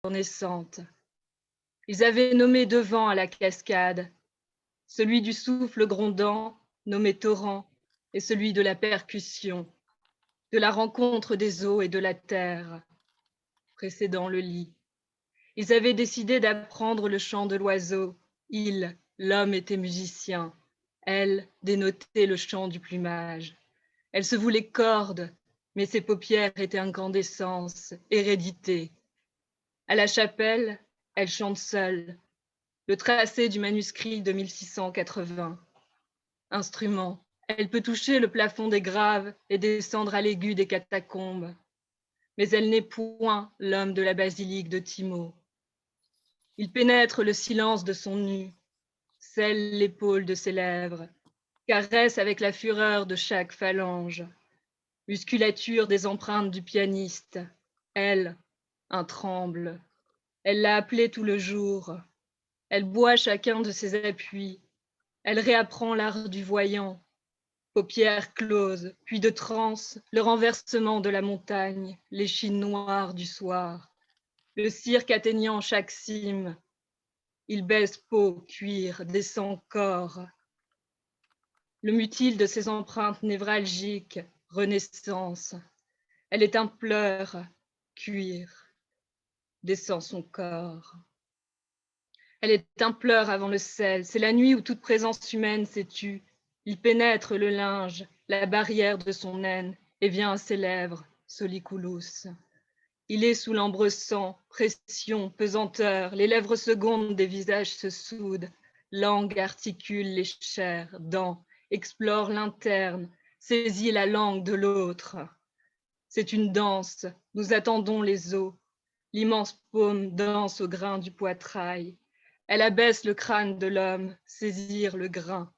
naissante. Ils avaient nommé 2 vents à la cascade, celui du souffle grondant, nommé torrent, et celui de la percussion, de la rencontre des eaux et de la terre, précédant le lit. Ils avaient décidé d'apprendre le chant de l'oiseau. Il, l'homme, était musicien. Elle dénotait le chant du plumage. Elle se voulait corde, mais ses paupières étaient incandescence, hérédité. À la chapelle, elle chante seule, le tracé du manuscrit de 1680. Instrument, elle peut toucher le plafond des graves et descendre à l'aigu des catacombes. Mais elle n'est point l'homme de la basilique de Timon. Il pénètre le silence de son nu, scelle l'épaule de ses lèvres, caresse avec la fureur de chaque phalange, musculature des empreintes du pianiste. Elle, un tremble. Elle l'a appelé tout le jour. Elle boit chacun de ses appuis. Elle réapprend l'art du voyant. Paupières closes, puis de transe, le renversement de la montagne, l'échine noire du soir. Le cirque atteignant chaque cime, il baisse peau, cuir, descend corps. Le mutile de ses empreintes névralgiques, renaissance. Elle est un pleur, cuir, descend son corps. Elle est un pleur avant le sel, c'est la nuit où toute présence humaine s'est tue. Il pénètre le linge, la barrière de son haine, et vient à ses lèvres, soliculus. Il est sous l'ambre sang, pression, pesanteur, les lèvres secondes des visages se soudent, langue articule les chairs, dents, explore l'interne, saisit la langue de l'autre. C'est une danse, nous attendons les os, l'immense paume danse au grain du poitrail. Elle abaisse le crâne de l'homme, saisir le grain.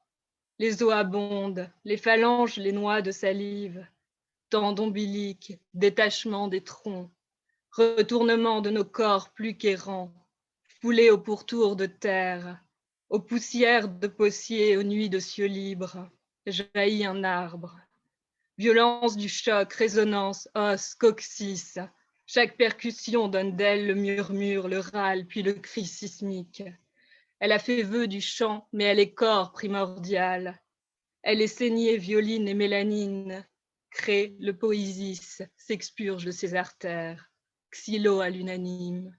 Les os abondent, les phalanges les noient de salive, temps d'ombilique, détachement des troncs, retournement de nos corps plus qu'errants, foulés au pourtour de terre, aux poussières de possier, aux nuits de cieux libres, jaillit un arbre. Violence du choc, résonance, os, coccyx. Chaque percussion donne d'elle le murmure, le râle, puis le cri sismique. Elle a fait vœu du chant, mais elle est corps primordial. Elle est saignée, violine et mélanine. Crée le poésis, s'expurge de ses artères. Xylo à l'unanime.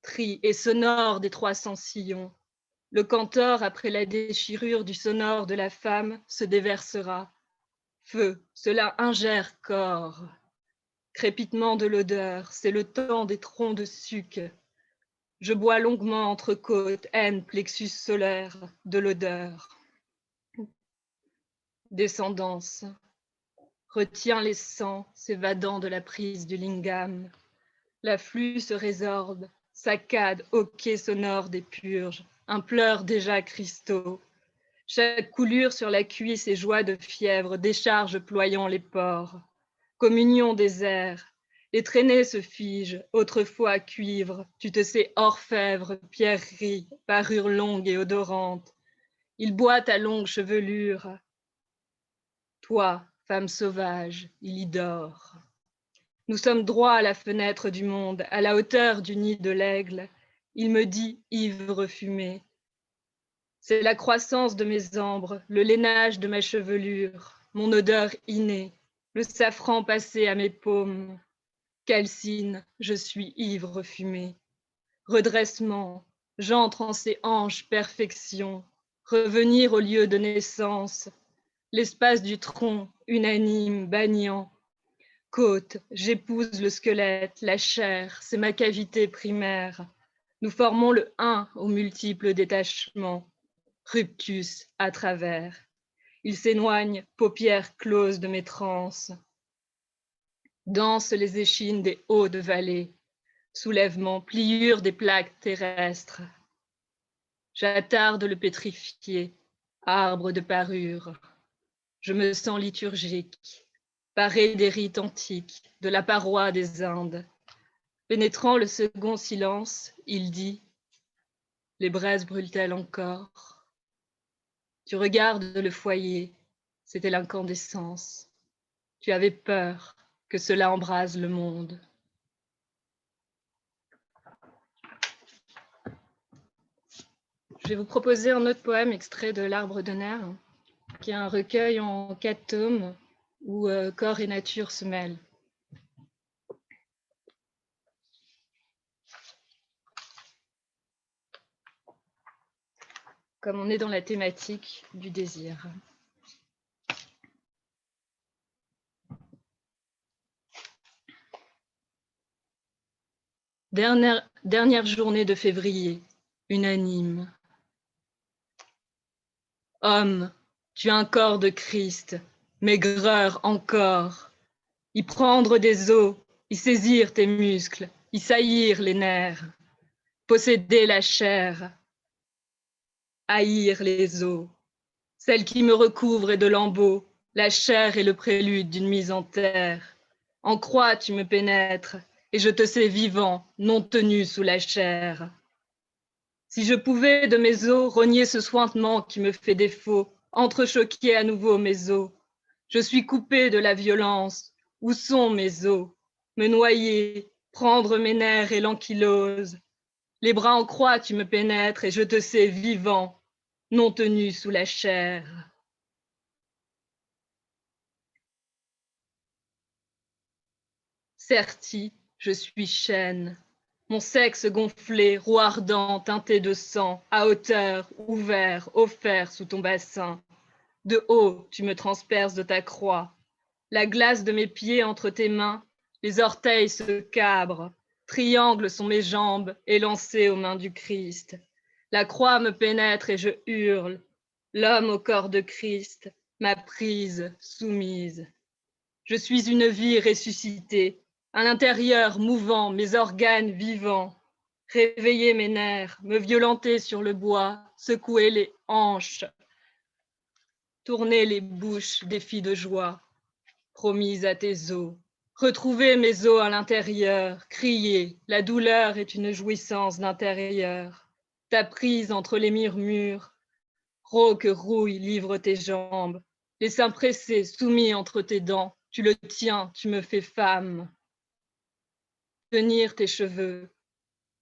Tri et sonore des 300 sillons. Le cantor, après la déchirure du sonore de la femme, se déversera. Feu, cela ingère corps. Crépitement de l'odeur, c'est le temps des troncs de suc. Je bois longuement entre côtes, haine, plexus solaire, de l'odeur. Descendance. Retient les sangs, s'évadant de la prise du lingam. L'afflux se résorbe, saccade, hoquet sonore des purges, un pleur déjà cristaux. Chaque coulure sur la cuisse et joie de fièvre, décharge ployant les pores. Communion des airs, les traînées se figent, autrefois cuivre, tu te sais orfèvre, pierrerie, parure longue et odorante. Il boit ta longue chevelure. Toi, femme sauvage, il y dort. Nous sommes droits à la fenêtre du monde, à la hauteur du nid de l'aigle. Il me dit, ivre fumé. C'est la croissance de mes ambres, le lainage de ma chevelure, mon odeur innée, le safran passé à mes paumes. Calcine, je suis ivre fumé. Redressement, j'entre en ces hanches perfection, revenir au lieu de naissance, l'espace du tronc, unanime, baignant. Côte, j'épouse le squelette, la chair, c'est ma cavité primaire. Nous formons le un aux multiples détachements. Ruptus à travers. Il s'éloigne, paupières closes de mes transes. Dansent les échines des hauts de vallée. Soulèvement, pliure des plaques terrestres. J'attarde le pétrifié, arbre de parure. Je me sens liturgique, paré des rites antiques, de la paroi des Indes. Pénétrant le second silence, il dit « Les braises brûlent-elles encore ?» Tu regardes le foyer, c'était l'incandescence. Tu avais peur que cela embrase le monde. vais vous proposer un autre poème extrait de L'Arbre de nerfs, qui est un recueil en 4 tomes où corps et nature se mêlent. Comme on est dans la thématique du désir. Dernière journée de février, unanime. Homme, tu as un corps de Christ, maigreur encore. Y prendre des os, y saisir tes muscles, y saillir les nerfs, posséder la chair, haïr les os. Celle qui me recouvre est de lambeaux, la chair est le prélude d'une mise en terre. En croix tu me pénètres, et je te sais vivant, non tenu sous la chair. Si je pouvais de mes os rogner ce sointement qui me fait défaut, entrechoquer à nouveau mes os, je suis coupée de la violence. Où sont mes os? Me noyer, prendre mes nerfs et l'ankylose. Les bras en croix tu me pénètres, et je te sais vivant, non tenu sous la chair. Certi, je suis chêne, mon sexe gonflé, roue ardent, teinté de sang, à hauteur, ouvert, offert sous ton bassin. De haut, tu me transperces de ta croix. La glace de mes pieds entre tes mains, les orteils se cabrent. Triangles sont mes jambes, élancées aux mains du Christ. La croix me pénètre et je hurle. L'homme au corps de Christ, ma prise soumise. Je suis une vie ressuscitée, à l'intérieur mouvant, mes organes vivants. Réveiller mes nerfs, me violenter sur le bois, secouer les hanches, tourner les bouches des filles de joie, promise à tes os. Retrouver mes os à l'intérieur, crier, la douleur est une jouissance d'intérieur. Ta prise entre les murmures, rauque rouille livre tes jambes, les seins pressés, soumis entre tes dents, tu le tiens, tu me fais femme. Tenir tes cheveux,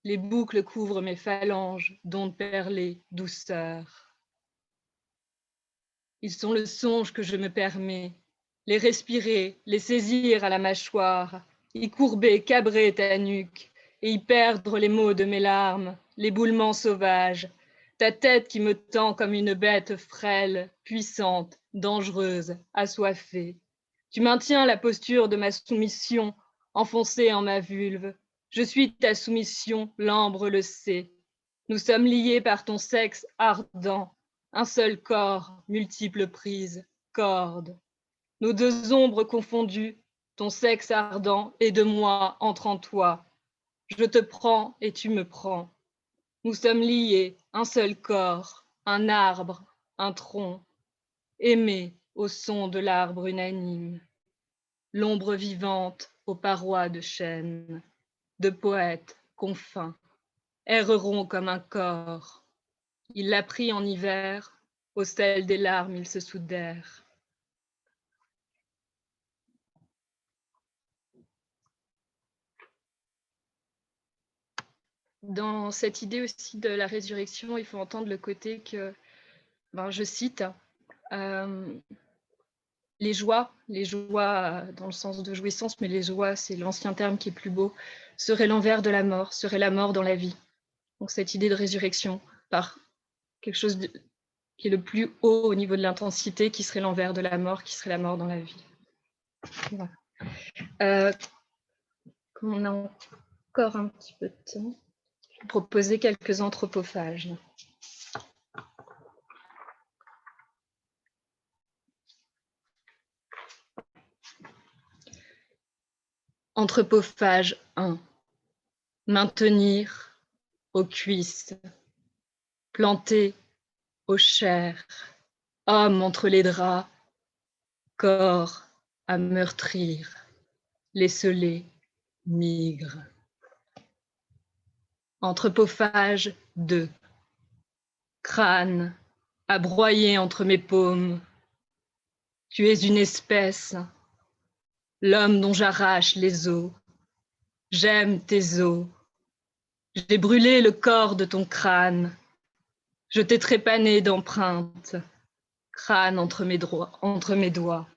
les boucles couvrent mes phalanges, d'ondes perlées, douceur. Ils sont le songe que je me permets, les respirer, les saisir à la mâchoire, y courber, cabrer ta nuque, et y perdre les mots de mes larmes, l'éboulement sauvage, ta tête qui me tend comme une bête frêle, puissante, dangereuse, assoiffée. Tu maintiens la posture de ma soumission, enfoncée en ma vulve. Je suis ta soumission, l'ambre le sait. Nous sommes liés par ton sexe ardent, un seul corps, multiples prises, cordes. Nos deux ombres confondues, ton sexe ardent et de moi entre en toi. Je te prends et tu me prends. Nous sommes liés, un seul corps, un arbre, un tronc, aimés au son de l'arbre unanime. L'ombre vivante aux parois de chêne, de poètes confins, erreront comme un corps. Il l'a pris en hiver, au sel des larmes ils se soudèrent. Dans cette idée aussi de la résurrection, il faut entendre le côté que, je cite, les joies dans le sens de jouissance, mais les joies, c'est l'ancien terme qui est plus beau, serait l'envers de la mort, serait la mort dans la vie. Donc cette idée de résurrection par quelque chose qui est le plus haut au niveau de l'intensité, qui serait l'envers de la mort, qui serait la mort dans la vie. Voilà. Comme on a encore un petit peu de temps, je vais proposer quelques anthropophages. Anthropophage 1. Maintenir aux cuisses, planter aux chairs, homme entre les draps, corps à meurtrir, l'esselé migre. Anthropophage 2. Crâne à broyer entre mes paumes. Tu es une espèce, l'homme dont j'arrache les os. J'aime tes os. J'ai brûlé le corps de ton crâne. Je t'ai trépané d'empreintes, crâne entre mes doigts.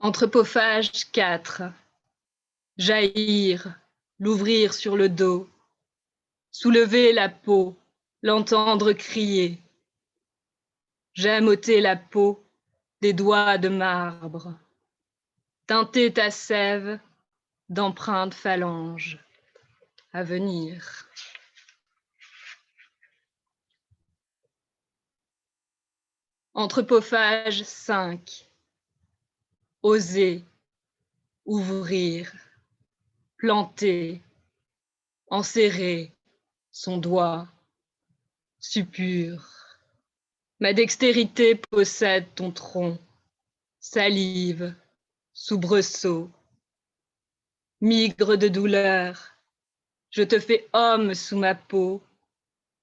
Anthropophage 4. Jaillir, l'ouvrir sur le dos, soulever la peau, l'entendre crier. J'aime ôter la peau des doigts de marbre, teinter ta sève d'empreintes phalanges à venir. Anthropophage 5. Oser, ouvrir, planter, enserrer son doigt, suppure. Ma dextérité possède ton tronc, salive, soubresaut. Migre de douleur, je te fais homme sous ma peau,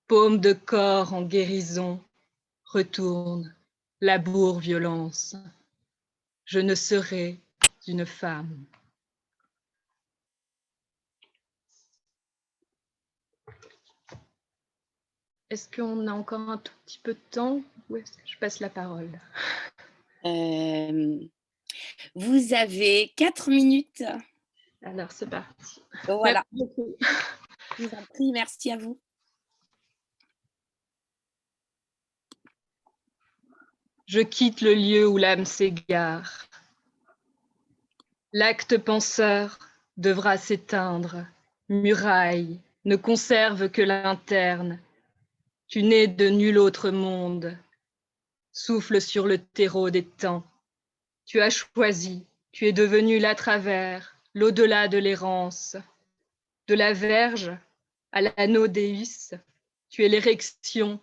paume de corps en guérison, retourne, laboure violence. Je ne serai une femme. Est-ce qu'on a encore un tout petit peu de temps ou est-ce que je passe la parole? Vous avez 4 minutes. Alors, c'est parti. Voilà. Merci beaucoup. Je vous en prie, merci à vous. Je quitte le lieu où l'âme s'égare. L'acte penseur devra s'éteindre. Muraille ne conserve que l'interne. Tu n'es de nul autre monde. Souffle sur le terreau des temps. Tu as choisi, tu es devenu la travers, l'au-delà de l'errance. De la verge à l'anneau déus, tu es l'érection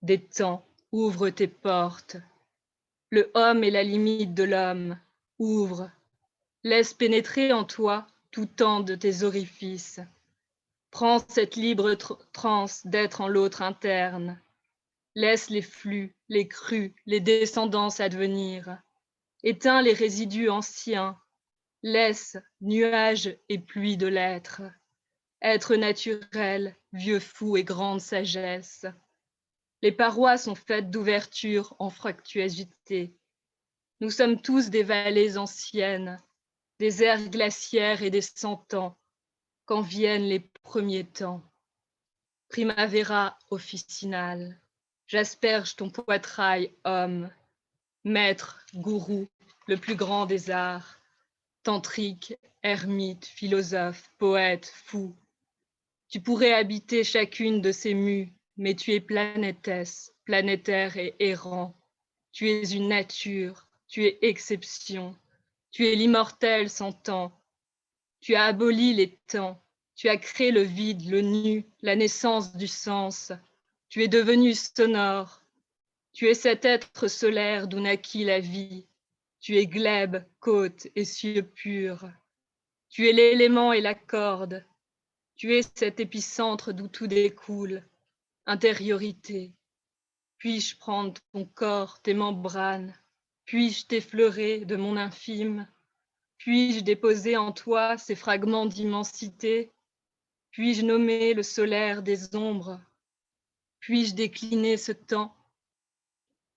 des temps. Ouvre tes portes. Le homme est la limite de l'homme. Ouvre. Laisse pénétrer en toi tout temps de tes orifices. Prends cette libre transe d'être en l'autre interne. Laisse les flux, les crues, les descendances advenir. Éteins les résidus anciens. Laisse nuages et pluie de l'être. Être naturel, vieux fou et grande sagesse. Les parois sont faites d'ouvertures en fructuosité. Nous sommes tous des vallées anciennes, des ères glaciaires et des cent-ans, quand viennent les premiers temps. Primavera officinale, j'asperge ton poitrail, homme, maître, gourou, le plus grand des arts, tantrique, ermite, philosophe, poète, fou. Tu pourrais habiter chacune de ces mues, mais tu es planétesse, planétaire et errant. Tu es une nature, tu es exception, tu es l'immortel sans temps. Tu as aboli les temps, tu as créé le vide, le nu, la naissance du sens. Tu es devenu sonore, tu es cet être solaire d'où naquit la vie. Tu es glèbe, côte et cieux purs. Tu es l'élément et la corde. Tu es cet épicentre d'où tout découle. Intériorité. Puis-je prendre ton corps, tes membranes? Puis-je t'effleurer de mon infime? Puis-je déposer en toi ces fragments d'immensité? Puis-je nommer le solaire des ombres? Puis-je décliner ce temps?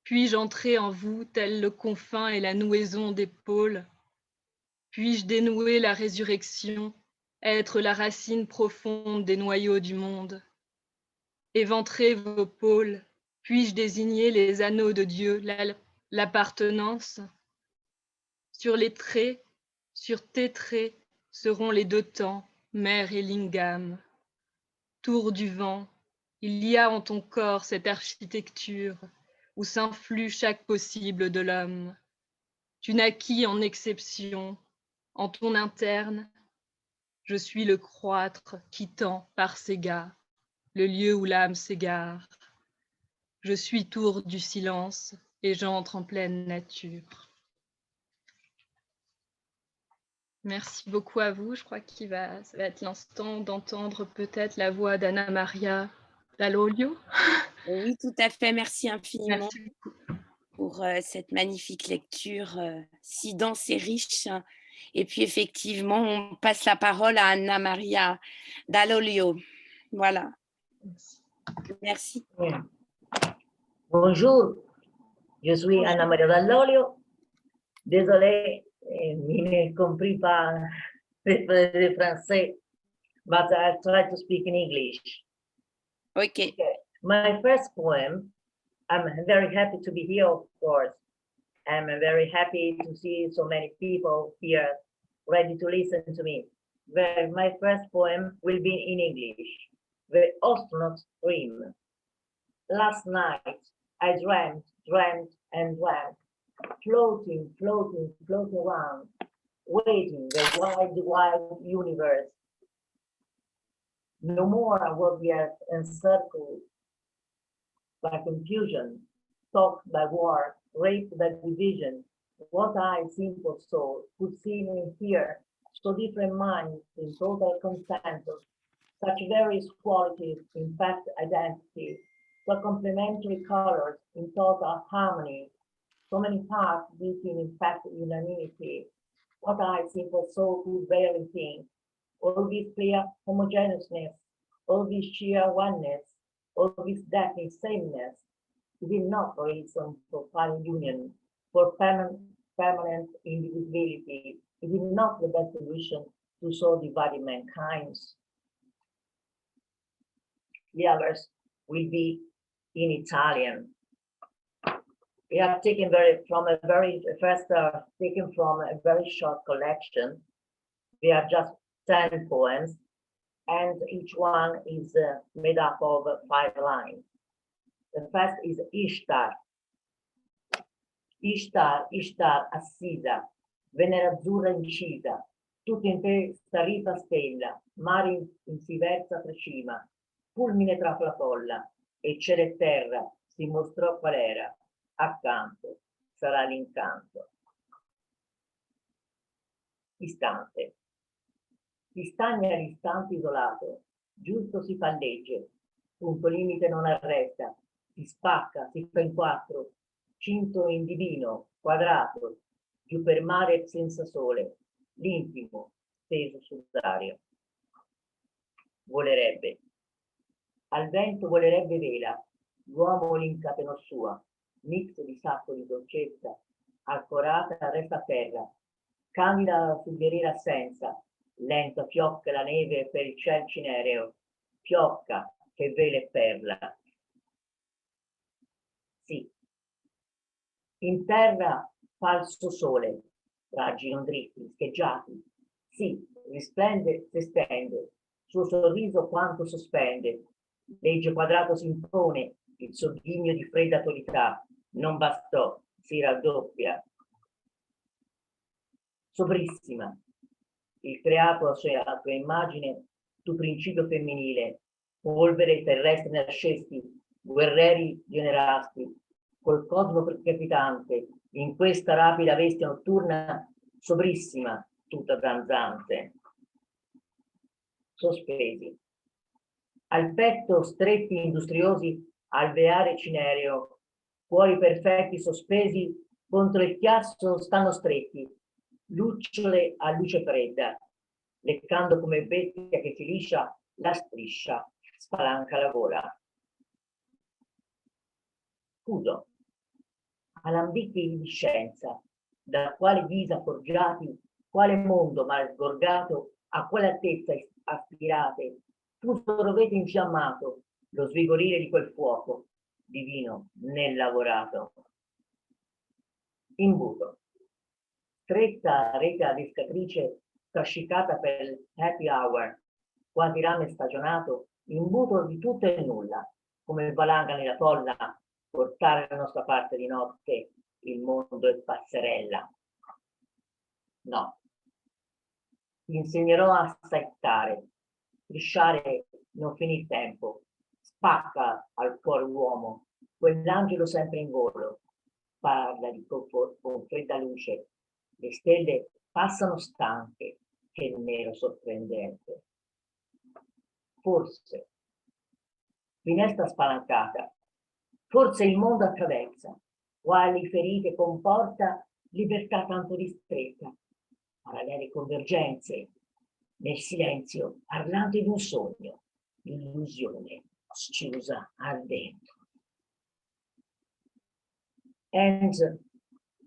Puis-je entrer en vous tel le confin et la nouaison des pôles? Puis-je dénouer la résurrection, être la racine profonde des noyaux du monde? Éventrer vos pôles, puis-je désigner les anneaux de Dieu, l'appartenance? Sur les traits, sur tes traits, seront les deux temps, mère et lingam. Tour du vent, il y a en ton corps cette architecture où s'influe chaque possible de l'homme. Tu naquis en exception, en ton interne, je suis le croître quittant par Séga, le lieu où l'âme s'égare. Je suis tour du silence et j'entre en pleine nature. Merci beaucoup à vous. Je crois ça va être l'instant d'entendre peut-être la voix d'Anna Maria Dall'Olio. Oui, tout à fait. Merci infiniment Merci. pour cette magnifique lecture si dense et riche. Et puis effectivement, on passe la parole à Anna Maria Dall'Olio. Voilà. Merci. Bonjour, je suis Anna Maria Dall'Olio. Désolée, je ne compris pas le français, but I'll try to speak in English. Okay. My first poem, I'm very happy to be here, of course. I'm very happy to see so many people here ready to listen to me. My first poem will be in English, The Astronaut Dream. Last night, I dreamt, floating around, waiting the wide universe. No more was the earth encircled by confusion, stalked by war, raped by division. What I, simple soul, could see and hear, so different minds in total consensus, such various qualities in fact identity, so complementary colors in total harmony, so many parts beating in fact unanimity. What I, simple soul, could barely think, all this clear homogeneousness, all this sheer oneness, all this definite sameness, is it not reason for final union, for permanent indivisibility? Is it not the best solution to so divided mankind? The others will be in Italian. We have taken from a very short collection. We are just 10 poems, and each one is made up of 5 lines. The first is Ishtar. Ishtar, Ishtar, assisa, Venera azzurra incisa, tutto in te sta rita stella, mare in si versa tra cima, fulmine tra la folla, e cielo e terra si mostrò qual era, accanto sarà l'incanto. Istante. Si stagna l'istante isolato, giusto si fa legge, punto limite non arresta, si spacca, si fa in 4, cinto in divino, quadrato, giù per mare senza sole, l'intimo, steso sull'aria. Volerebbe. Al vento volerebbe vela, l'uomo l'incatenò sua, mix di sacco di dolcezza, accorata resta a terra, candida sul venire assenza, lenta fiocca la neve per il ciel cinereo, fiocca che vela e perla. Sì. In terra falso sole, raggi non dritti, scheggiati. Sì, risplende, si stende, suo sorriso quanto sospende, legge quadrato si impone, il suo ghigno di fredda autorità, non bastò, si raddoppia. Sovrissima, il creato a sua immagine, tu principio femminile, polvere terrestre nascesti, guerrieri generasti, col cosmo crepitante, in questa rapida veste notturna, sovrissima, tutta danzante. Sospesi. Al petto stretti industriosi, alveare cinereo, cuori perfetti sospesi, contro il chiasso stanno stretti, lucciole a luce fredda, leccando come bestia che si liscia la striscia, spalanca la gola. Scudo, alambicchi di scienza, da quale ghisa forgiati, quale mondo mal sgorgato, a quale altezza aspirate, tutto rovete infiammato, lo svigorire di quel fuoco, divino nel lavorato. Imbuto. Stretta rete adescatrice strascicata per happy hour, quasi rame stagionato, imbuto di tutto e nulla, come valanga nella folla, portare la nostra parte di notte, il mondo è passerella. No. Ti insegnerò a saettare, strisciare non finì il tempo, spacca al cuore uomo, quell'angelo sempre in volo, parla di con fredda luce, le stelle passano stanche, che nero sorprendente. Forse, finestra spalancata, forse il mondo attraversa, quali ferite comporta libertà tanto ristretta, parallele convergenze, nel silenzio, parlando di un sogno, l'illusione schiusa al dentro. And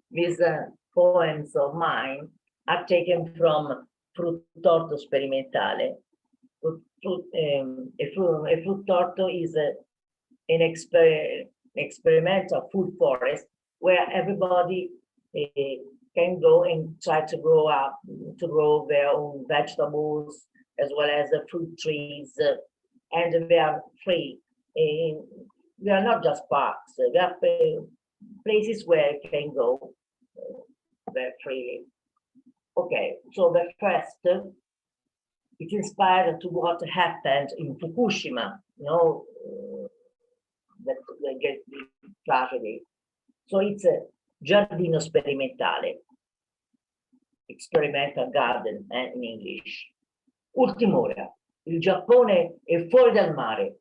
these poems of mine are taken from Frutto Torto Sperimentale. A fruit torto is an experimental food forest where everybody can go and try to grow their own vegetables as well as the fruit trees, and they are free. They are not just parks, they are places where you can go very freely. Okay, so the first, it's inspired to what happened in Fukushima, you know, the tragedy. So it's a giardino sperimentale, experimental garden in English. Ultim'ora, il Giappone è fuori dal mare,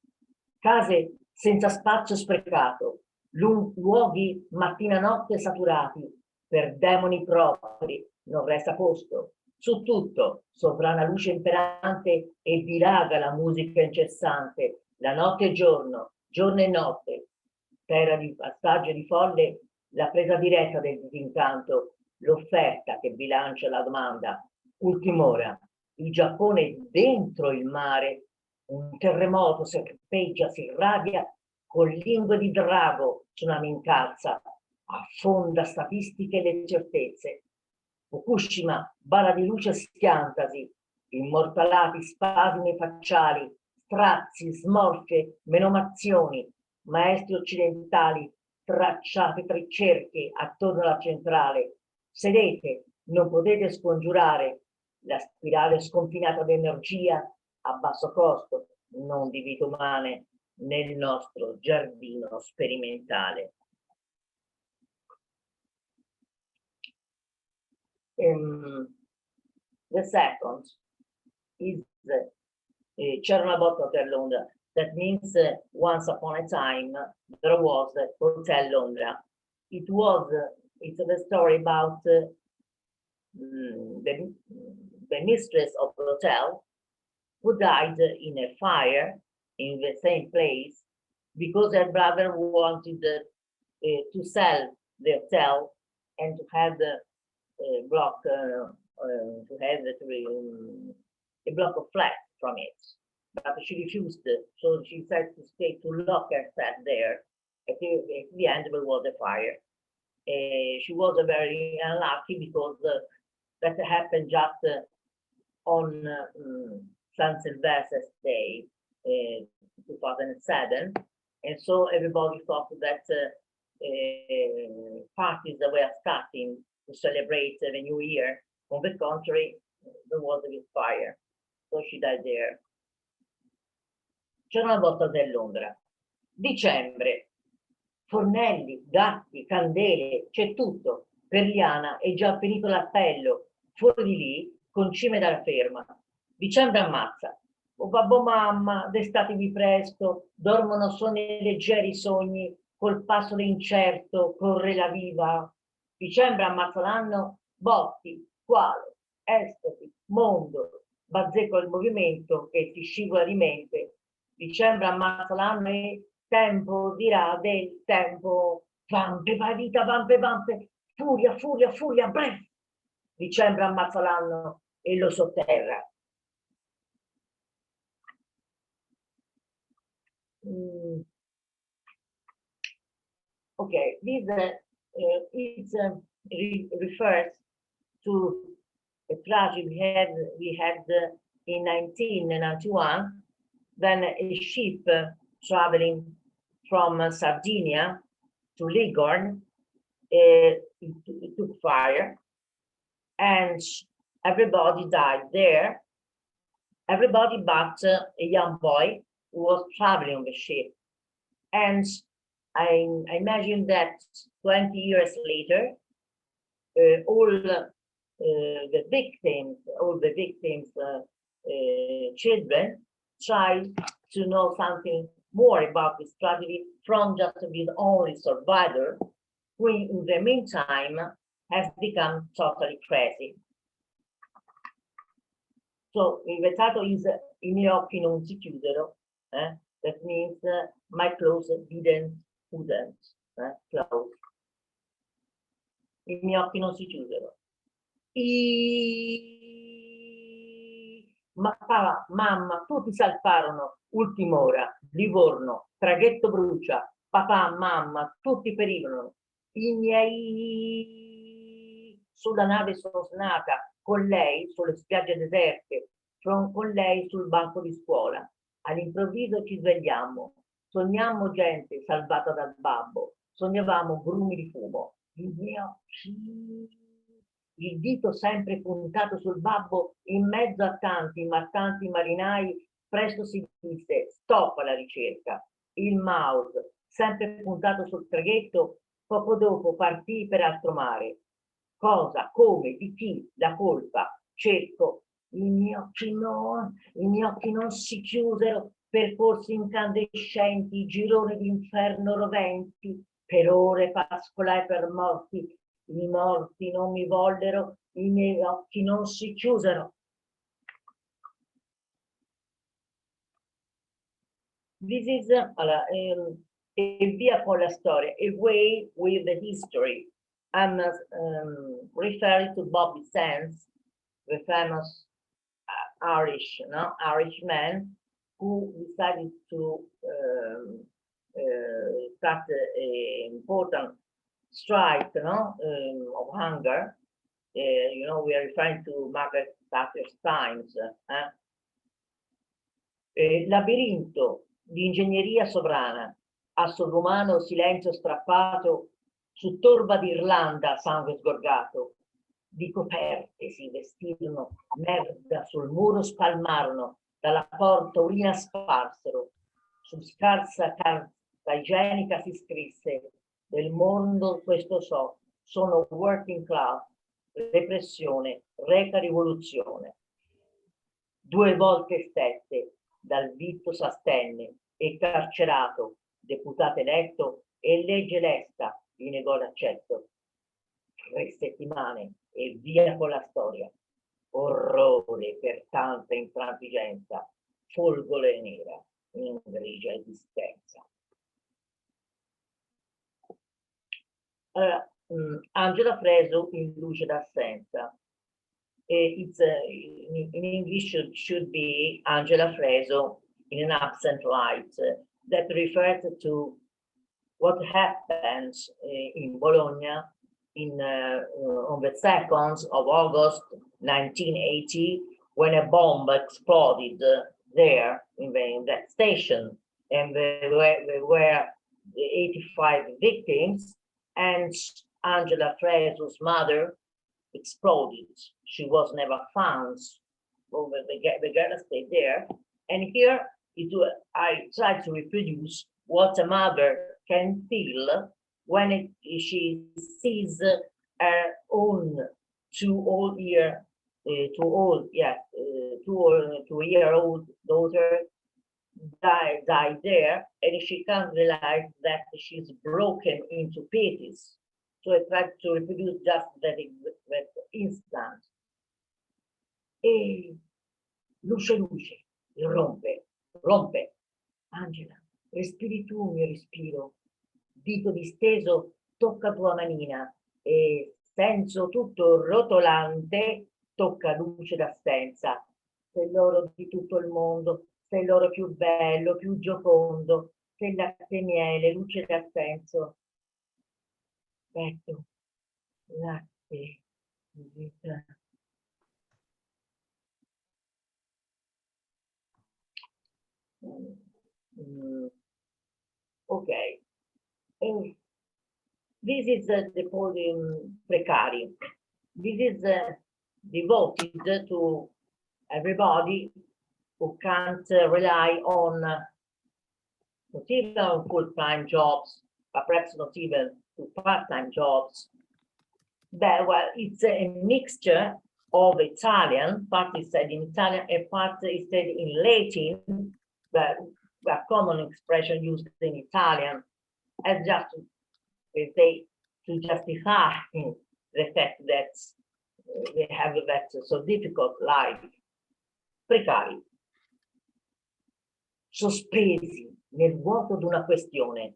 case senza spazio sprecato, luoghi mattina-notte saturati, per demoni propri non resta posto. Su tutto sovrana luce imperante e dilaga la musica incessante, la notte e giorno e notte, terra di passaggio di folle, la presa diretta del disincanto, l'offerta che bilancia la domanda. Ultim'ora, il Giappone dentro il mare, un terremoto serpeggia, si irradia, con lingue di drago, tsunami incalza, affonda statistiche e le certezze. Fukushima, bara di luce schiantasi, immortalati spasimi facciali, strazi, smorfie, menomazioni, maestri occidentali, tracciate tre cerchi attorno alla centrale. Sedete, non potete scongiurare la spirale sconfinata d'energia a basso costo, non di vite umane, nel nostro giardino sperimentale. The second is C'era una volta Hotel Londra. That means once upon a time there was Hotel Londra. It's the story about the mistress of the hotel who died in a fire in the same place because her brother wanted to sell the hotel and to have a block of flats from it. But she refused, so she said to stay, to lock herself there. At the end, there was a fire. She was very unlucky because that happened just on San Sylvester's Day, 2007, and so everybody thought that parties that were starting to celebrate the New Year. On the contrary, there was a fire, so she died there. C'era una volta a Londra. Dicembre, fornelli, gatti, candele, c'è tutto. Per Liana è già finito l'appello. Fuori di lì, concime dalla ferma. Dicembre ammazza. Oh babbo mamma, destatevi presto, dormono sonni leggeri sogni, col passo incerto corre la viva. Dicembre ammazza l'anno, botti, quale, estati, mondo, bazzeco il movimento che si scivola di mente. Dicembre ammazza l'anno e tempo dirà del tempo. Vampe, vai vita, vampe, vampe, furia, furia, furia, bref. Dicembre ammazza l'anno e lo sotterra. Okay, this refers to a tragedy we had in 1991, when a ship traveling from Sardinia to Ligorn, it took fire, and everybody died there. Everybody but a young boy who was traveling on the ship. And I imagine that 20 years later, all the victims' children try to know something more about this tragedy from just the only survivor, who in the meantime has become totally crazy. So il versato is I miei occhi non si chiusero. That means my clothes wouldn't close. I miei occhi non si chiusero. Papà, mamma, tutti salparono, ultima ora, Livorno, traghetto brucia, papà, mamma, tutti perirono. I miei sulla nave sono nata, con lei sulle spiagge deserte, con lei sul banco di scuola. All'improvviso ci svegliamo, sogniamo gente salvata dal babbo, sognavamo grumi di fumo. I miei occhi, il dito sempre puntato sul babbo, in mezzo a tanti, ma tanti marinai, presto si disse, stop alla ricerca. Il mouse, sempre puntato sul traghetto, poco dopo partì per altro mare. Cosa, come, di chi, la colpa? Cerco, i miei occhi non si chiusero, percorsi incandescenti, gironi d'inferno roventi, per ore pascolai per morti, i morti non mi vollero, i miei occhi non si chiusero. This is e via con la storia, away with the history. I'm referring to Bobby Sands, the famous Irish man who decided to start an important strike, of hunger. We are referring to Margaret Thatcher's times. Labirinto di ingegneria sovrana, a sovrumano silenzio strappato, su torba d'Irlanda sangue sgorgato, di coperte si vestirono, merda sul muro spalmarono, dalla porta urina sparsero, su scarsa carta igienica si scrisse, del mondo questo so, sono working class, repressione, reca rivoluzione. 2 volte stette, dal vitto s'astenne, e carcerato, deputato eletto, e legge lesta, gli negò l'accetto. 3 settimane, e via con la storia. Orrore per tanta intransigenza, folgore nera, in grigia esistenza. Allora, Angela Freso in luce d'assenza. It's in English should be Angela Freso in an absent light. That refers to what happens in Bologna on the 2nd of August 1980 when a bomb exploded there in that station, and there were 85 victims, and Angela Freso's mother exploded. She was never found. Well, the girl stayed there. And here I try to reproduce what a mother can feel when she sees her own 2-year-old daughter died there, and she can't realize that she's broken into pieces. So I tried to reproduce just that instant. E luce, rompe. Angela, respiri tu, mio respiro. Dito disteso, tocca tua manina, e senso tutto rotolante, tocca luce d'assenza. Sei l'oro di tutto il mondo, sei l'oro più bello, più giocondo, sei latte e miele, luce d'assenso. Petto, latte, vita. Okay. This is the podium Precari. This is devoted to everybody who can't rely on not even full-time jobs, but perhaps not even to part-time jobs. Well, it's a mixture of Italian, part is said in Italian and part is said in Latin, but a common expression used in Italian, as just to justify the fact that they have that so difficult life. precari, sospesi nel vuoto di una questione,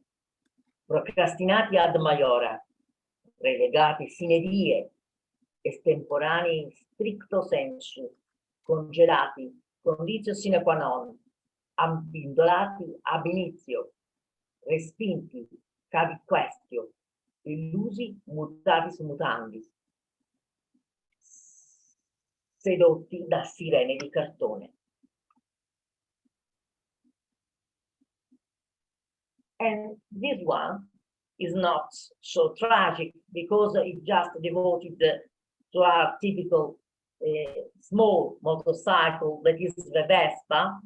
procrastinati ad maiora, relegati sine die, estemporanei in stricto sensu, congelati, conditio sine qua non, abbindolati ab inizio, respinti, cavi questio, illusi mutatis mutandis, sedotti da sirene di cartone. And this one is not so tragic because it just devoted to our typical small motorcycle that is the Vespa,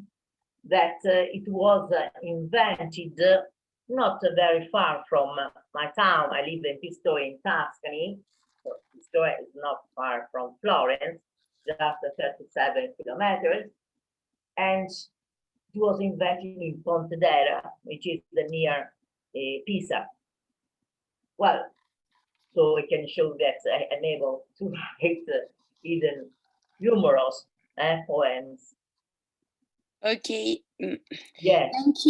that it was invented not very far from my town. I live in Pistoia in Tuscany. So Pistoia is not far from Florence, just 37 kilometers. And it was invented in Pontedera, which is near Pisa. Well, so we can show that I'm able to write even humorous poems. Okay. Yes. Thank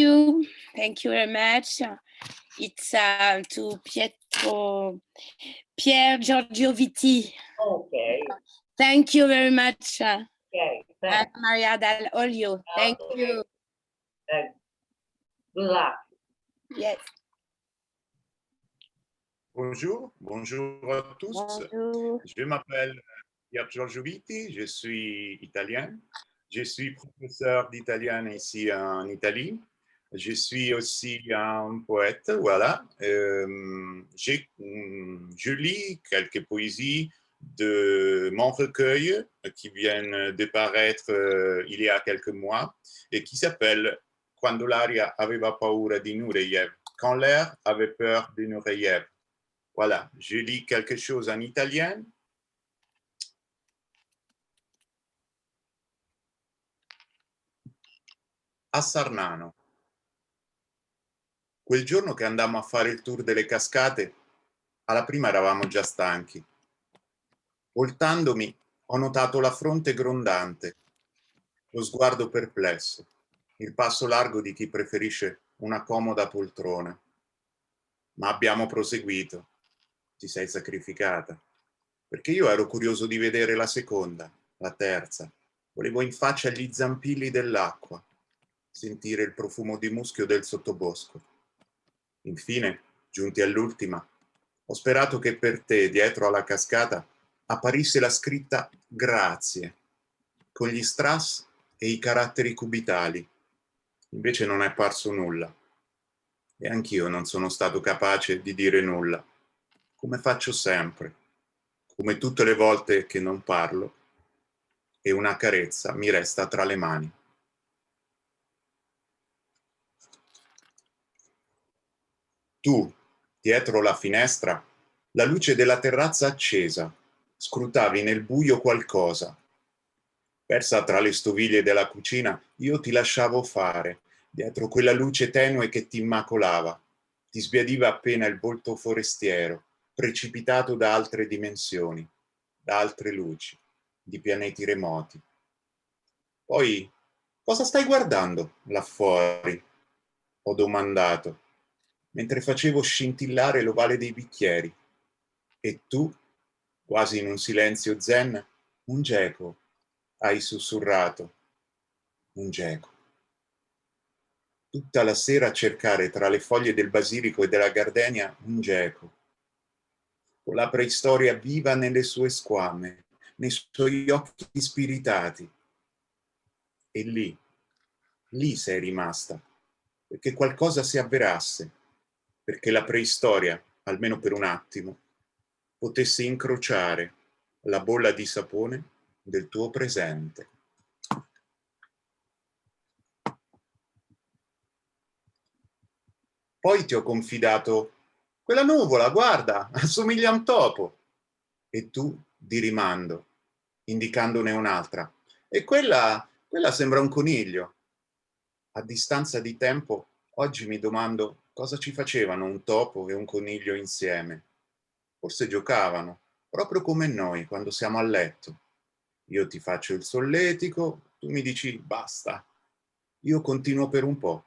you very much. It's to Pier Giorgio Vitti. Okay. Thank you very much. Okay. Anna Maria Dal Olio. Thank you. Good luck. Yes. Bonjour à tous. Bonjour. Je m'appelle Pier Giorgio Vitti, je suis italien. Je suis professeur d'italien ici en Italie. Je suis aussi un poète, voilà. Je lis quelques poésies de mon recueil qui viennent de paraître il y a quelques mois et qui s'appelle Quando l'aria aveva paura di Nureyev, quand l'air avait peur de Nureyev. Voilà, je lis quelque chose en italien. A Sarnano. Quel giorno che andammo a fare il tour delle cascate, alla prima eravamo già stanchi. Voltandomi, ho notato la fronte grondante, lo sguardo perplesso, il passo largo di chi preferisce una comoda poltrona. Ma abbiamo proseguito. Ti sei sacrificata. Perché io ero curioso di vedere la seconda, la terza. Volevo in faccia gli zampilli dell'acqua, sentire il profumo di muschio del sottobosco. Infine, giunti all'ultima, ho sperato che per te, dietro alla cascata, apparisse la scritta Grazie, con gli strass e i caratteri cubitali. Invece non è parso nulla. E anch'io non sono stato capace di dire nulla, come faccio sempre, come tutte le volte che non parlo, e una carezza mi resta tra le mani. Tu, dietro la finestra, la luce della terrazza accesa, scrutavi nel buio qualcosa. Persa tra le stoviglie della cucina, io ti lasciavo fare, dietro quella luce tenue che ti immacolava. Ti sbiadiva appena il volto forestiero, precipitato da altre dimensioni, da altre luci, di pianeti remoti. Poi, cosa stai guardando là fuori? Ho domandato, mentre facevo scintillare l'ovale dei bicchieri. E tu, quasi in un silenzio zen, un geco, hai sussurrato. Un geco. Tutta la sera a cercare tra le foglie del basilico e della gardenia un geco, con la preistoria viva nelle sue squame, nei suoi occhi spiritati. E lì sei rimasta, perché qualcosa si avverasse, perché la preistoria, almeno per un attimo, potesse incrociare la bolla di sapone del tuo presente. Poi ti ho confidato, quella nuvola, guarda, assomiglia a un topo. E tu di rimando, indicandone un'altra. E quella sembra un coniglio. A distanza di tempo, oggi mi domando cosa ci facevano un topo e un coniglio insieme. Forse giocavano, proprio come noi quando siamo a letto. Io ti faccio il solletico, tu mi dici basta, io continuo per un po'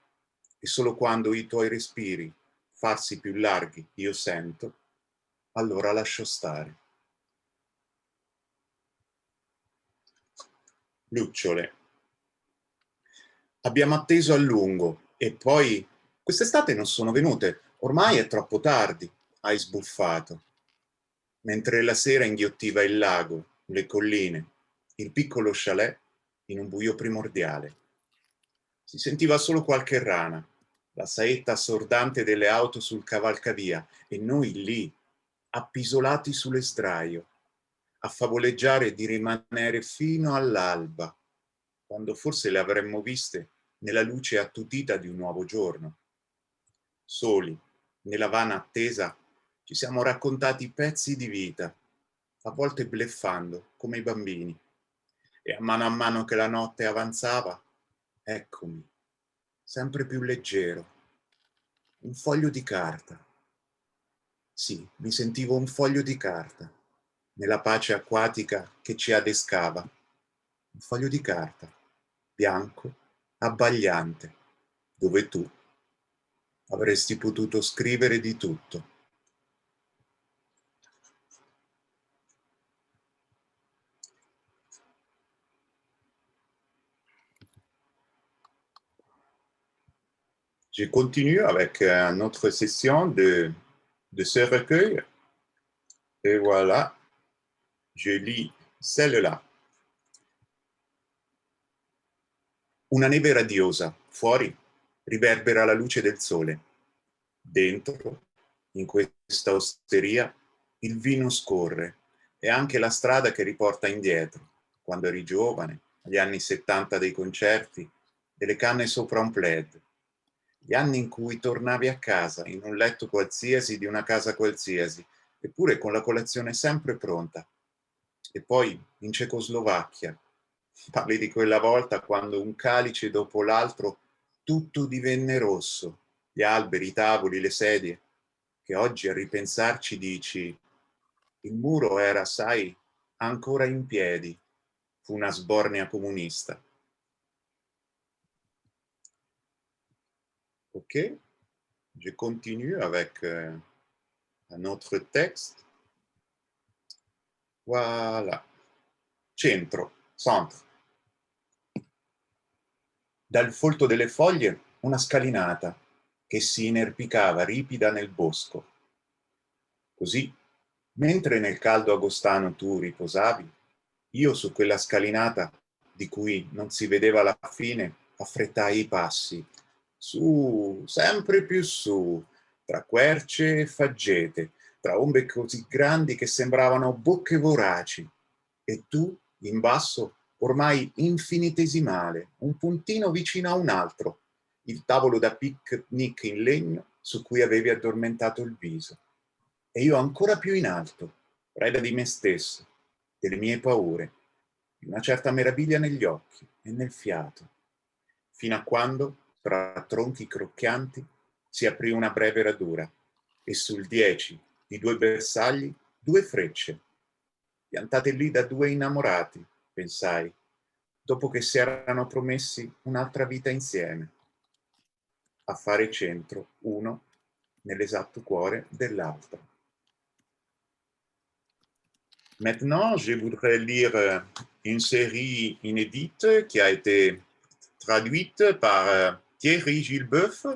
e solo quando i tuoi respiri farsi più larghi io sento, allora lascio stare. Lucciole. Abbiamo atteso a lungo e poi quest'estate non sono venute. Ormai è troppo tardi, hai sbuffato. Mentre la sera inghiottiva il lago, le colline, il piccolo chalet in un buio primordiale. Si sentiva solo qualche rana, la saetta assordante delle auto sul cavalcavia e noi lì, appisolati sulle sdraio, a favoleggiare di rimanere fino all'alba, quando forse le avremmo viste nella luce attutita di un nuovo giorno. Soli, nella vana attesa, ci siamo raccontati pezzi di vita, a volte bleffando come i bambini. E a mano che la notte avanzava, eccomi, sempre più leggero, un foglio di carta. Sì, mi sentivo un foglio di carta, nella pace acquatica che ci adescava. Un foglio di carta, bianco, abbagliante, dove tu avresti potuto scrivere di tutto. Je continue avec une autre session de ce recueil. Et voilà, je lis celle-là. Una neve radiosa, fuori riverbera la luce del sole. Dentro, in questa osteria, il vino scorre e anche la strada che riporta indietro, quando eri giovane, agli anni 70 dei concerti, delle canne sopra un plaid. Gli anni in cui tornavi a casa, in un letto qualsiasi di una casa qualsiasi, eppure con la colazione sempre pronta. E poi in Cecoslovacchia, parli di quella volta quando un calice dopo l'altro tutto divenne rosso, gli alberi, i tavoli, le sedie, che oggi a ripensarci dici, il muro era, sai, ancora in piedi, fu una sbornia comunista. Ok, je continue avec un autre texte. Voilà. Centro, centre. Dal folto delle foglie una scalinata che si inerpicava ripida nel bosco. Così, mentre nel caldo agostano tu riposavi, io su quella scalinata di cui non si vedeva la fine affrettai i passi, su, sempre più su, tra querce e faggete, tra ombre così grandi che sembravano bocche voraci, e tu, in basso, ormai infinitesimale, un puntino vicino a un altro, il tavolo da picnic in legno su cui avevi addormentato il viso. E io ancora più in alto, preda di me stesso, delle mie paure, di una certa meraviglia negli occhi e nel fiato, fino a quando, tra tronchi crocchianti, si aprì una breve radura e sul 10 di 2 bersagli 2 frecce, piantate lì da 2 innamorati, pensai, dopo che si erano promessi un'altra vita insieme, a fare centro uno nell'esatto cuore dell'altro. Maintenant, je voudrais lire une série inédite qui a été traduite par Thierry Gilbeuf,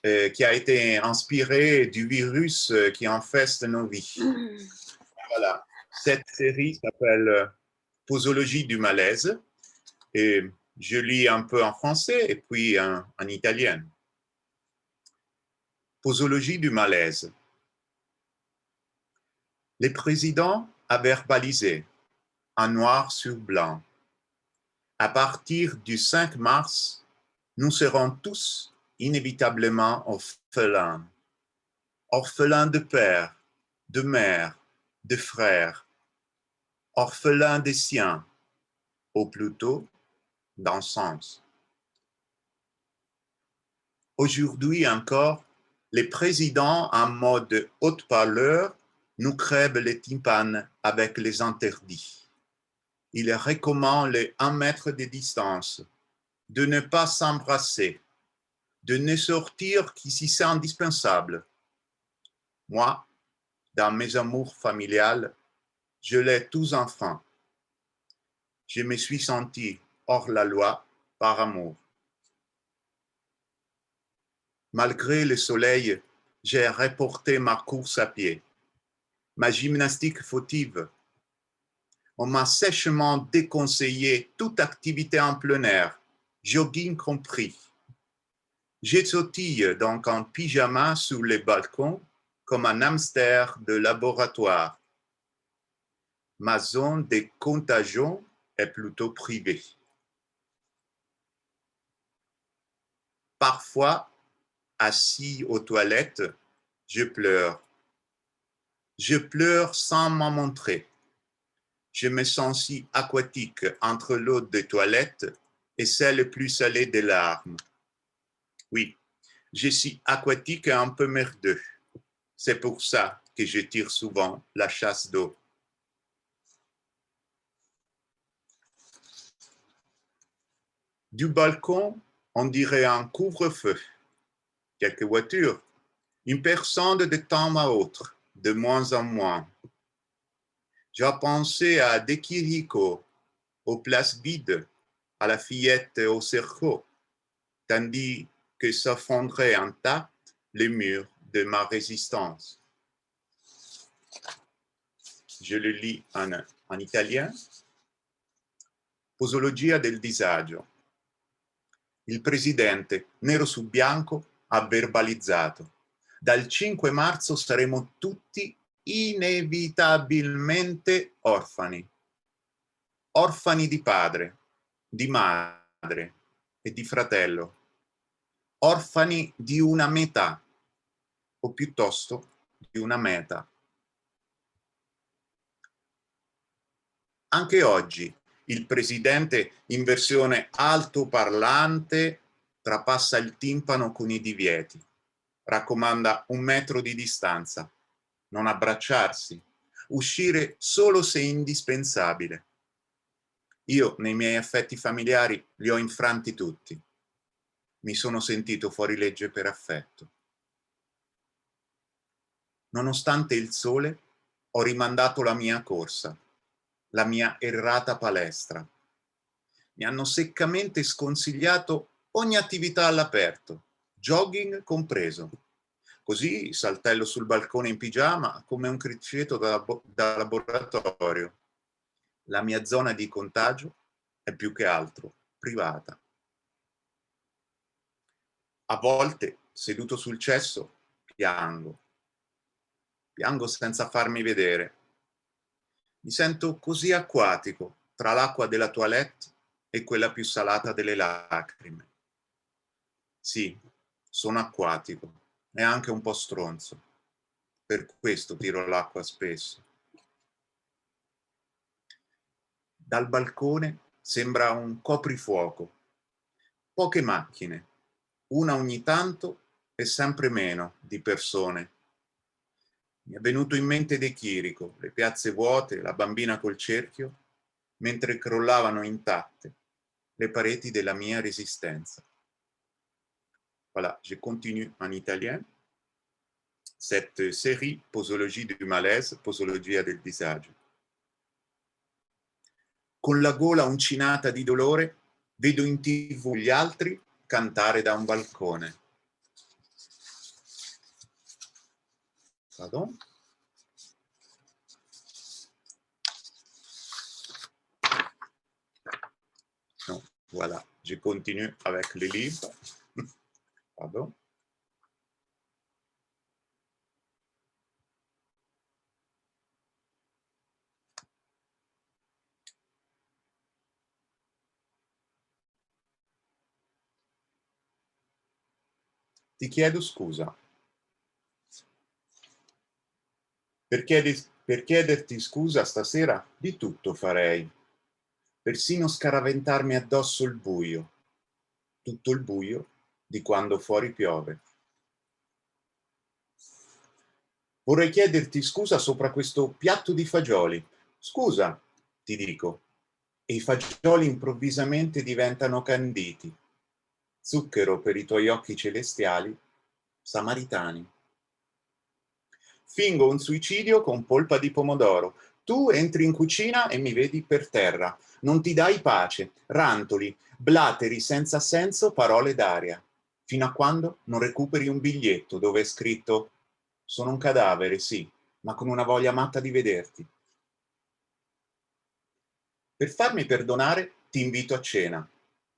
qui a été inspirée du virus qui infeste nos vies. Voilà. Cette série s'appelle Posologie du malaise et je lis un peu en français et puis en italien. Posologie du malaise. Les présidents a verbalisé, en noir sur blanc. À partir du 5 mars, nous serons tous inévitablement orphelins. Orphelins de père, de mère, de frères. Orphelins des siens, ou plutôt d'ensemble. Aujourd'hui encore, les présidents en mode haut-parleur nous crèvent les tympanes avec les interdits. il recommande les 1 mètre de distance, de ne pas s'embrasser, de ne sortir que si c'est indispensable. Moi, dans mes amours familiales, je l'ai tous enfants. Je me suis senti hors la loi par amour. Malgré le soleil, j'ai reporté ma course à pied, ma gymnastique fautive. On m'a sèchement déconseillé toute activité en plein air, jogging compris. Je sautille donc en pyjama sur les balcons comme un hamster de laboratoire. Ma zone de contagion est plutôt privée. Parfois, assis aux toilettes, je pleure. Je pleure sans m'en montrer. Je me sens si aquatique entre l'eau des toilettes et celle plus salée des larmes. Oui, je suis aquatique et un peu merdeux. C'est pour ça que je tire souvent la chasse d'eau. Du balcon, on dirait un couvre-feu. Quelques voitures, une personne de temps à autre, de moins en moins. J'ai pensé à De Chirico, aux places vides, à la fillette au cerceau, tandis que s'effondraient intacts les murs de ma résistance. Je le lis en italien. Posologia del disagio. Il presidente, nero su bianco, ha verbalizzato: dal 5 marzo saremo tutti inevitabilmente orfani. Orfani di padre, di madre e di fratello. Orfani di una metà, o piuttosto di una meta. Anche oggi il presidente in versione altoparlante trapassa il timpano con i divieti. Raccomanda 1 metro di distanza, non abbracciarsi, uscire solo se indispensabile. Io nei miei affetti familiari li ho infranti tutti. Mi sono sentito fuori legge per affetto. Nonostante il sole, ho rimandato la mia corsa, la mia errata palestra. Mi hanno seccamente sconsigliato ogni attività all'aperto, jogging compreso. Così saltello sul balcone in pigiama come un criceto da laboratorio. La mia zona di contagio è più che altro privata. A volte, seduto sul cesso, piango. Piango senza farmi vedere. Mi sento così acquatico tra l'acqua della toilette e quella più salata delle lacrime. Sì, sono acquatico e anche un po' stronzo. Per questo tiro l'acqua spesso. Dal balcone sembra un coprifuoco. Poche macchine, una ogni tanto e sempre meno di persone. Mi è venuto in mente De Chirico, le piazze vuote, la bambina col cerchio, mentre crollavano intatte le pareti della mia resistenza. Voilà, je continue en italien. Cette série Posologie du malaise, Posologia del disagio. Con la gola uncinata di dolore, vedo in TV gli altri cantare da un balcone. Pardon? Non, voilà, je continue avec le livre. Pardon? Ti chiedo scusa. Per chiederti scusa stasera di tutto farei, persino scaraventarmi addosso il buio, tutto il buio di quando fuori piove. Vorrei chiederti scusa sopra questo piatto di fagioli. Scusa, ti dico, e i fagioli improvvisamente diventano canditi, zucchero per i tuoi occhi celestiali, samaritani. Fingo un suicidio con polpa di pomodoro. Tu entri in cucina e mi vedi per terra. Non ti dai pace, rantoli, blateri senza senso parole d'aria, fino a quando non recuperi un biglietto dove è scritto: sono un cadavere, sì, ma con una voglia matta di vederti. Per farmi perdonare ti invito a cena,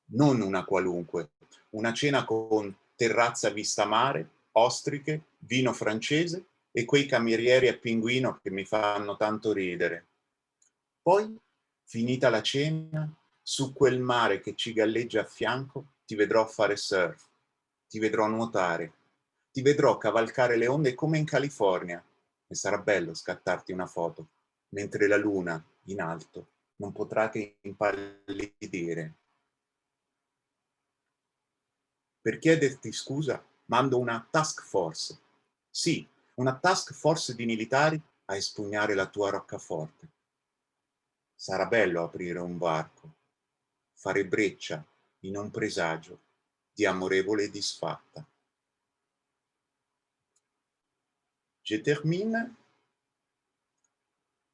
non una qualunque, una cena con terrazza vista mare, ostriche, vino francese e quei camerieri a pinguino che mi fanno tanto ridere. Poi, finita la cena, su quel mare che ci galleggia a fianco, ti vedrò fare surf, ti vedrò nuotare, ti vedrò cavalcare le onde come in California e sarà bello scattarti una foto, mentre la luna, in alto, non potrà che impallidire. Per chiederti scusa, mando una task force. Sì, una task force di militari a espugnare la tua roccaforte. Sarà bello aprire un varco, fare breccia in un presagio di amorevole disfatta. Je termine.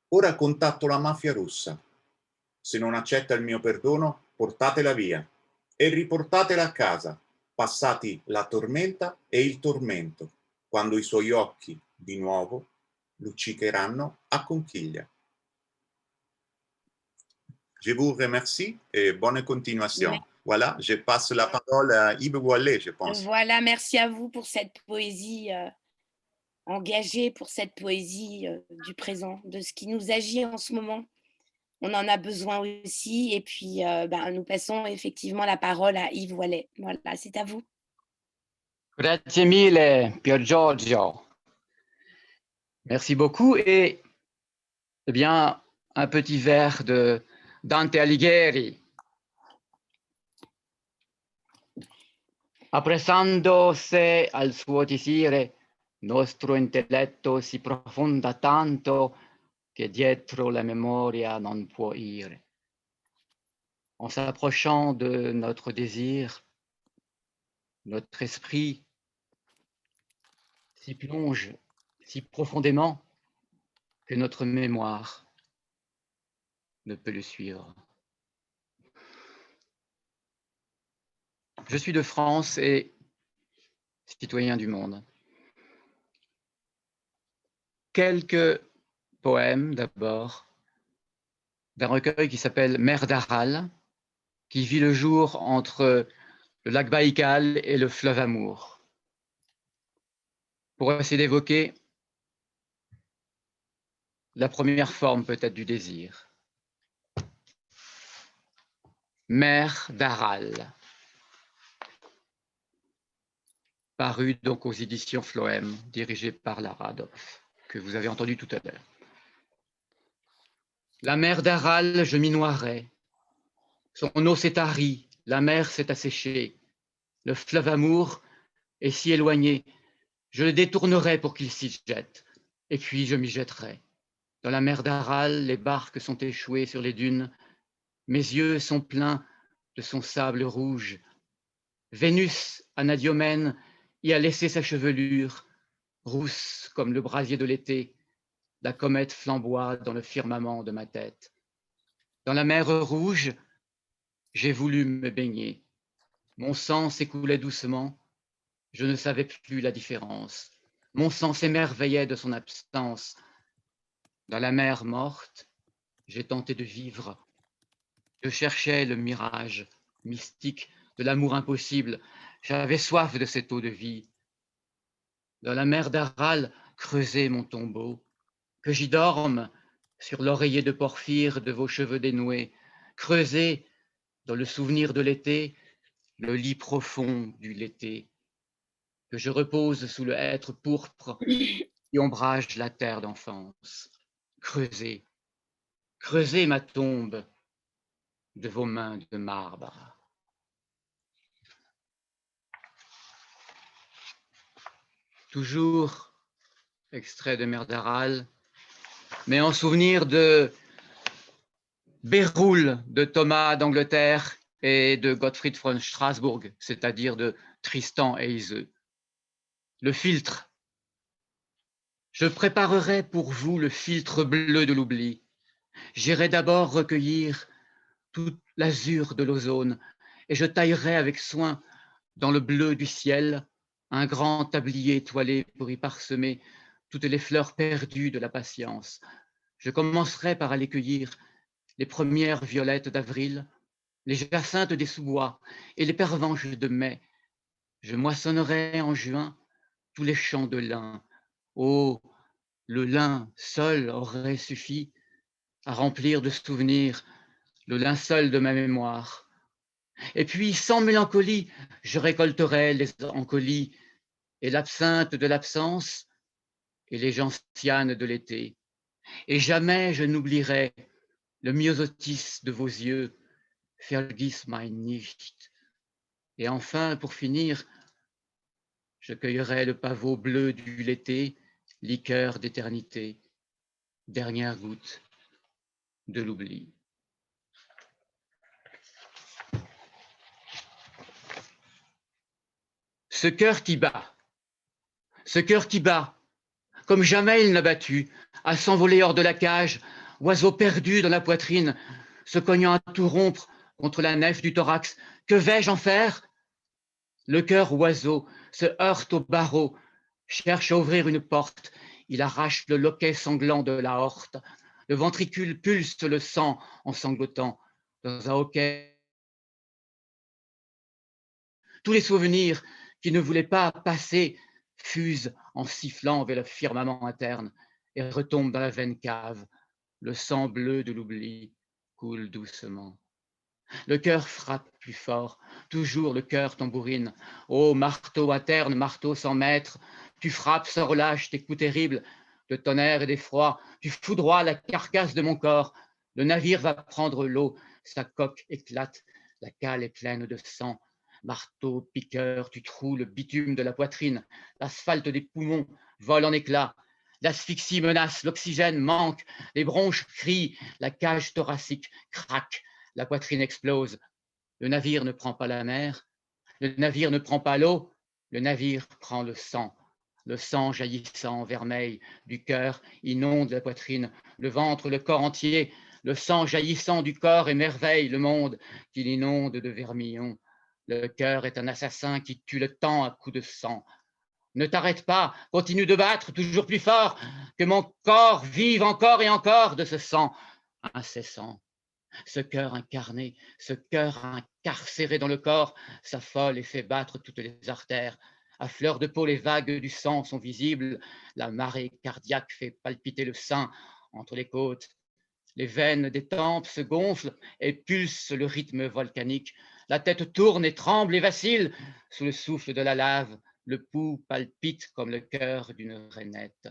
Ora contatto la mafia russa. Se non accetta il mio perdono, portatela via e riportatela a casa, passati la tormenta e il tormento, quando i suoi occhi, di nuovo, luccicheranno a conchiglia. Je vous remercie et bonne continuation. Voilà, je passe la parole à Yves Wallet, je pense. Voilà, merci à vous pour cette poésie engagée, pour cette poésie du présent, de ce qui nous agit en ce moment. On en a besoin aussi. Et puis, nous passons effectivement la parole à Yves Wallet. Voilà, c'est à vous. Grazie mille, Pier Giorgio. Merci beaucoup. Et eh bien, un petit vers de Dante Alighieri. Appressandosi al suo disire, nostro intelletto si profonda tanto che dietro la memoria non può ire. En s'approchant de notre désir, notre esprit s'y plonge si profondément que notre mémoire ne peut le suivre. Je suis de France et citoyen du monde. Quelques poèmes d'abord, d'un recueil qui s'appelle Mer d'Aral, qui vit le jour entre le lac Baïkal et le fleuve Amour, pour essayer d'évoquer la première forme peut-être du désir. Mer d'Aral, paru donc aux éditions Floem, dirigé par Lara Adolphe, que vous avez entendu tout à l'heure. La mer d'Aral, je m'y noierai. Son eau s'est tarie, la mer s'est asséchée. Le fleuve Amour est si éloigné, je le détournerai pour qu'il s'y jette, et puis je m'y jetterai. Dans la mer d'Aral, les barques sont échouées sur les dunes. Mes yeux sont pleins de son sable rouge. Vénus, Anadiomène, y a laissé sa chevelure, rousse comme le brasier de l'été. La comète flamboie dans le firmament de ma tête. Dans la mer rouge, j'ai voulu me baigner. Mon sang s'écoulait doucement. Je ne savais plus la différence. Mon sang s'émerveillait de son absence. Dans la mer morte, j'ai tenté de vivre. Je cherchais le mirage mystique de l'amour impossible. J'avais soif de cette eau de vie. Dans la mer d'Aral, creusez mon tombeau. Que j'y dorme sur l'oreiller de porphyre de vos cheveux dénoués. Creusez, dans le souvenir de l'été, le lit profond du l'été. Que je repose sous le hêtre pourpre qui ombrage la terre d'enfance. Creusez, creusez ma tombe de vos mains de marbre. Toujours extrait de Mer d'Aral, mais en souvenir de Béroul de Thomas d'Angleterre et de Gottfried von Strasbourg, c'est-à-dire de Tristan et Iseult. Le filtre. Je préparerai pour vous le filtre bleu de l'oubli. J'irai d'abord recueillir tout l'azur de l'ozone et je taillerai avec soin dans le bleu du ciel un grand tablier étoilé pour y parsemer toutes les fleurs perdues de la patience. Je commencerai par aller cueillir les premières violettes d'avril, les jacinthes des sous-bois et les pervenches de mai. Je moissonnerai en juin tous les champs de lin. Oh, le lin seul aurait suffi à remplir de souvenirs le linceul de ma mémoire. Et puis, sans mélancolie, je récolterai les ancolies et l'absinthe de l'absence et les gentianes de l'été. Et jamais je n'oublierai le myosotis de vos yeux, vergiss mein nicht. Et enfin, pour finir, je cueillerai le pavot bleu du l'été, liqueur d'éternité, dernière goutte de l'oubli. Ce cœur qui bat, comme jamais il n'a battu, à s'envoler hors de la cage, oiseau perdu dans la poitrine, se cognant à tout rompre contre la nef du thorax. Que vais-je en faire? Le cœur oiseau se heurte au barreau, cherche à ouvrir une porte, il arrache le loquet sanglant de la horte. Le ventricule pulse le sang en sanglotant dans un hoquet. Tous les souvenirs qui ne voulaient pas passer fusent en sifflant vers le firmament interne et retombent dans la veine cave. Le sang bleu de l'oubli coule doucement. Le cœur frappe plus fort, toujours le cœur tambourine. Ô marteau interne, marteau sans maître, tu frappes sans relâche tes coups terribles de tonnerre et d'effroi, tu foudroies la carcasse de mon corps. Le navire va prendre l'eau, sa coque éclate, la cale est pleine de sang. Marteau, piqueur, tu troues le bitume de la poitrine, l'asphalte des poumons vole en éclats. L'asphyxie menace, l'oxygène manque, les bronches crient, la cage thoracique craque, la poitrine explose. Le navire ne prend pas la mer, le navire ne prend pas l'eau, le navire prend le sang. Le sang jaillissant vermeil du cœur inonde la poitrine, le ventre, le corps entier. Le sang jaillissant du corps émerveille le monde qu'il inonde de vermillon. Le cœur est un assassin qui tue le temps à coups de sang. Ne t'arrête pas, continue de battre toujours plus fort, que mon corps vive encore et encore de ce sang incessant. Ce cœur incarné, ce cœur incarcéré dans le corps, s'affole et fait battre toutes les artères. À fleur de peau, les vagues du sang sont visibles. La marée cardiaque fait palpiter le sein entre les côtes. Les veines des tempes se gonflent et pulsent le rythme volcanique. La tête tourne et tremble et vacille sous le souffle de la lave. Le pouls palpite comme le cœur d'une rainette.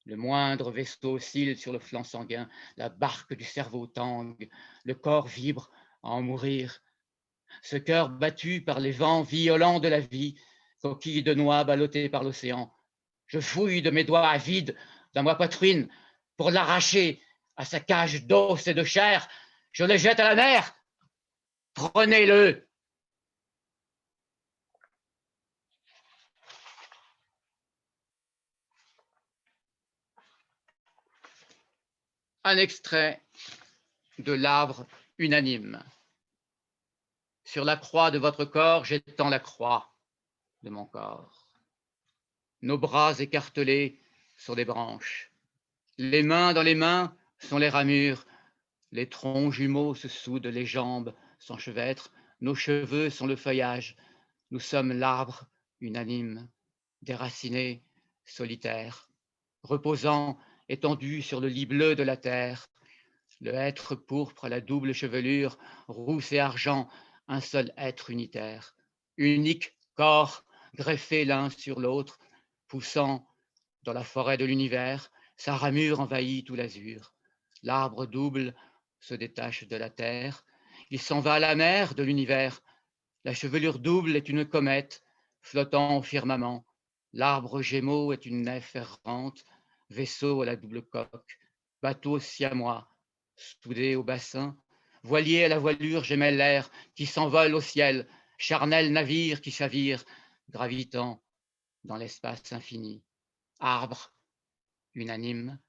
Le moindre vaisseau oscille sur le flanc sanguin, la barque du cerveau tangue, le corps vibre à en mourir. Ce cœur battu par les vents violents de la vie, coquille de noix ballottée par l'océan. Je fouille de mes doigts avides dans ma poitrine pour l'arracher à sa cage d'os et de chair. Je le jette à la mer. Prenez-le. Un extrait de l'arbre unanime. Sur la croix de votre corps, j'étends la croix de mon corps. Nos bras écartelés sur des branches. Les mains dans les mains sont les ramures. Les troncs jumeaux se soudent, les jambes s'enchevêtrent. Nos cheveux sont le feuillage. Nous sommes l'arbre unanime, déraciné, solitaire, reposant, étendu sur le lit bleu de la terre. Le hêtre pourpre à la double chevelure, rousse et argent, un seul être unitaire, unique corps greffé l'un sur l'autre, poussant dans la forêt de l'univers, sa ramure envahit tout l'azur. L'arbre double se détache de la terre, il s'en va à la mer de l'univers. La chevelure double est une comète flottant au firmament. L'arbre gémeaux est une nef errante, vaisseau à la double coque, bateau siamois soudés au bassin, voiliers à la voilure, j'aimais l'air qui s'envole au ciel, charnel navire qui chavire, gravitant dans l'espace infini. Arbre unanime,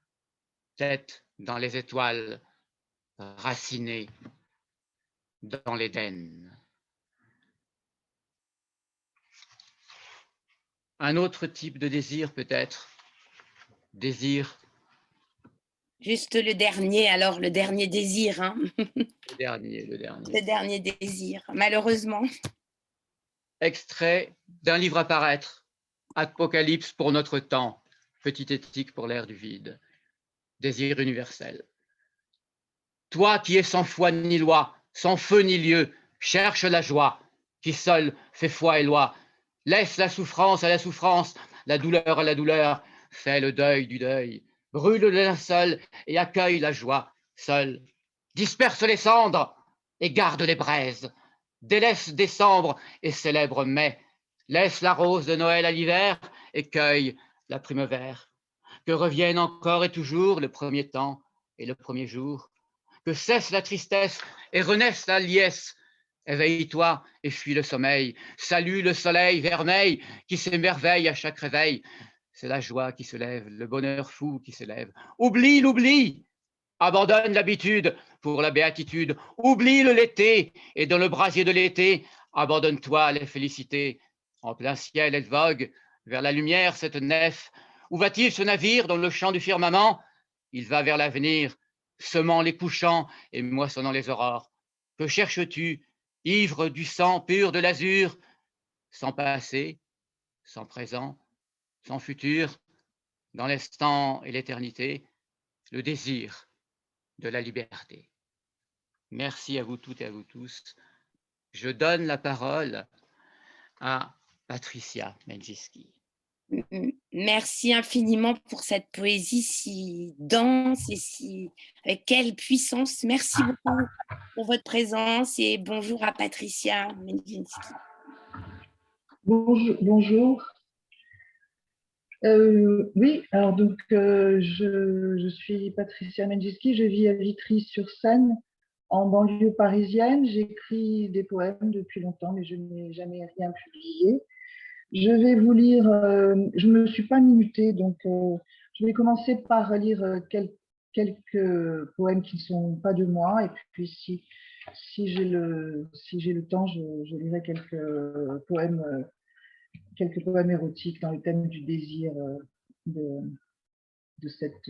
tête dans les étoiles, raciné dans l'Éden. Un autre type de désir peut-être, désir. Juste le dernier, alors le dernier désir. Hein. Le dernier. Le dernier désir, malheureusement. Extrait d'un livre à paraître, Apocalypse pour notre temps, petite éthique pour l'ère du vide. Désir universel. Toi qui es sans foi ni loi, sans feu ni lieu, cherche la joie, qui seule fait foi et loi. Laisse la souffrance à la souffrance, la douleur à la douleur, fais le deuil du deuil. Brûle le linceul et accueille la joie, seul. Disperse les cendres et garde les braises. Délaisse décembre et célèbre mai. Laisse la rose de Noël à l'hiver et cueille la primevère. Que revienne encore et toujours le premier temps et le premier jour. Que cesse la tristesse et renaisse la liesse. Éveille-toi et fuis le sommeil. Salue le soleil vermeil qui s'émerveille à chaque réveil. C'est la joie qui se lève, le bonheur fou qui s'élève. Oublie l'oubli. Abandonne l'habitude pour la béatitude. Oublie le l'été et dans le brasier de l'été, abandonne-toi à les félicités. En plein ciel, elle vogue vers la lumière, cette nef. Où va-t-il ce navire dans le champ du firmament? Il va vers l'avenir, semant les couchants et moissonnant les aurores. Que cherches-tu, ivre du sang pur de l'azur, sans passé, sans présent, sans futur, dans l'instant et l'éternité, le désir de la liberté. Merci à vous toutes et à vous tous. Je donne la parole à Patricia Mengiski. Merci infiniment pour cette poésie si dense et avec quelle puissance. Merci beaucoup pour votre présence et bonjour à Patricia Mengiski. Bonjour. Oui, alors donc je suis Patricia Mengiski, je vis à Vitry-sur-Seine, en banlieue parisienne. J'écris des poèmes depuis longtemps, mais je n'ai jamais rien publié. Je vais vous lire, je ne me suis pas minutée, donc je vais commencer par lire quelques poèmes qui ne sont pas de moi, et puis si j'ai le temps, je lirai quelques poèmes érotiques dans le thème du désir de cette